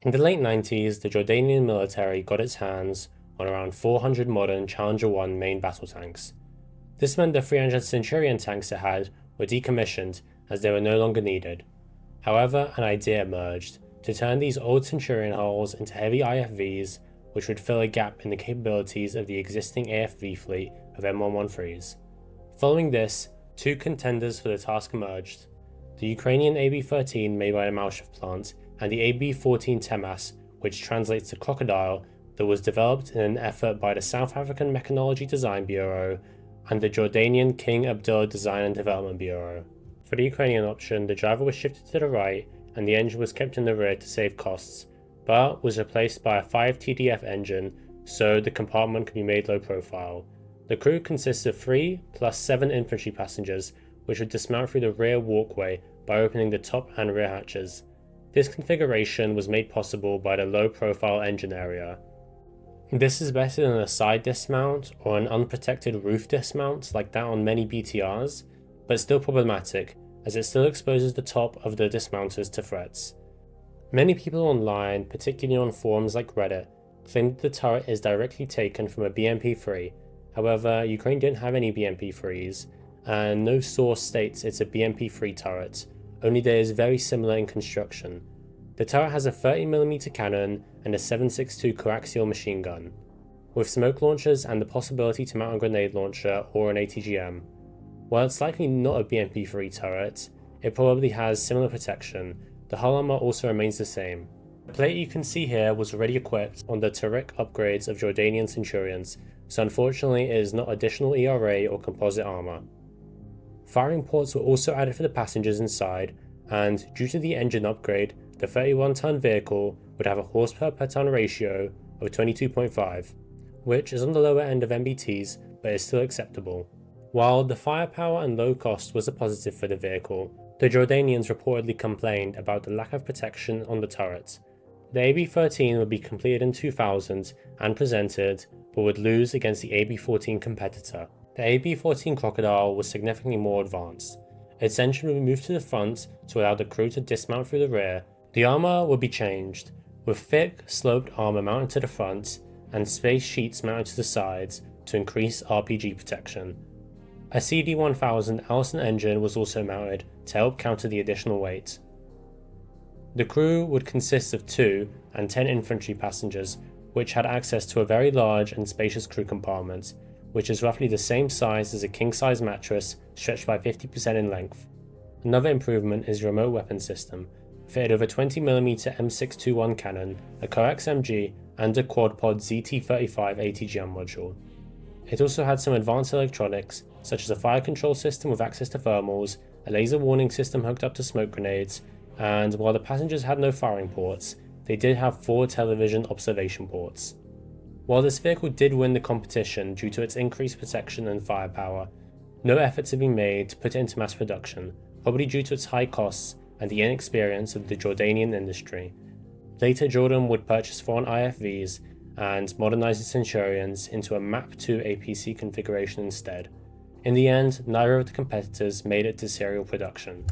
In the late 90s, the Jordanian military got its hands on around 400 modern Challenger 1 main battle tanks. This meant the 300 Centurion tanks it had were decommissioned as they were no longer needed. However, an idea emerged to turn these old Centurion hulls into heavy IFVs, which would fill a gap in the capabilities of the existing AFV fleet of M113s. Following this, two contenders for the task emerged: the Ukrainian AB-13 made by the Malshev plant and the AB-14 Temas, which translates to crocodile, that was developed in an effort by the South African Mechanology Design Bureau and the Jordanian King Abdullah Design and Development Bureau. For the Ukrainian option, the driver was shifted to the right and the engine was kept in the rear to save costs, but was replaced by a 5 TDF engine so the compartment could be made low profile. The crew consists of 3 plus 7 infantry passengers, which would dismount through the rear walkway by opening the top and rear hatches. This configuration was made possible by the low profile engine area. This is better than a side dismount or an unprotected roof dismount like that on many BTRs, but still problematic as it still exposes the top of the dismounters to threats. Many people online, particularly on forums like Reddit, claim that the turret is directly taken from a BMP-3. However, Ukraine didn't have any BMP-3s, and no source states it's a BMP-3 turret, only that it is very similar in construction. The turret has a 30mm cannon and a 7.62 coaxial machine gun, with smoke launchers and the possibility to mount a grenade launcher or an ATGM. While it's likely not a BMP-3 turret, it probably has similar protection. The hull armor also remains the same. The plate you can see here was already equipped on the Tariq upgrades of Jordanian Centurions, so unfortunately it is not additional ERA or composite armor. Firing ports were also added for the passengers inside, and due to the engine upgrade, the 31-ton vehicle would have a horsepower per ton ratio of 22.5, which is on the lower end of MBTs but is still acceptable. While the firepower and low cost was a positive for the vehicle, the Jordanians reportedly complained about the lack of protection on the turret. The AB-13 would be completed in 2000 and presented, but would lose against the AB-14 competitor. The AB-14 Crocodile was significantly more advanced. Its engine would be moved to the front to allow the crew to dismount through the rear. The armor would be changed, with thick, sloped armor mounted to the front and space sheets mounted to the sides to increase RPG protection. A CD-1000 Allison engine was also mounted to help counter the additional weight. The crew would consist of 2 and 10 infantry passengers, which had access to a very large and spacious crew compartment, which is roughly the same size as a king-size mattress stretched by 50% in length. Another improvement is the remote weapon system, fitted with a 20mm M621 cannon, a coax MG, and a quad-pod ZT-35 ATGM module. It also had some advanced electronics, such as a fire control system with access to thermals, a laser warning system hooked up to smoke grenades, and while the passengers had no firing ports, they did have 4 television observation ports. While this vehicle did win the competition due to its increased protection and firepower, no efforts have been made to put it into mass production, probably due to its high costs and the inexperience of the Jordanian industry. Later, Jordan would purchase foreign IFVs and modernize the Centurions into a MAP 2 APC configuration instead. In the end, neither of the competitors made it to serial production.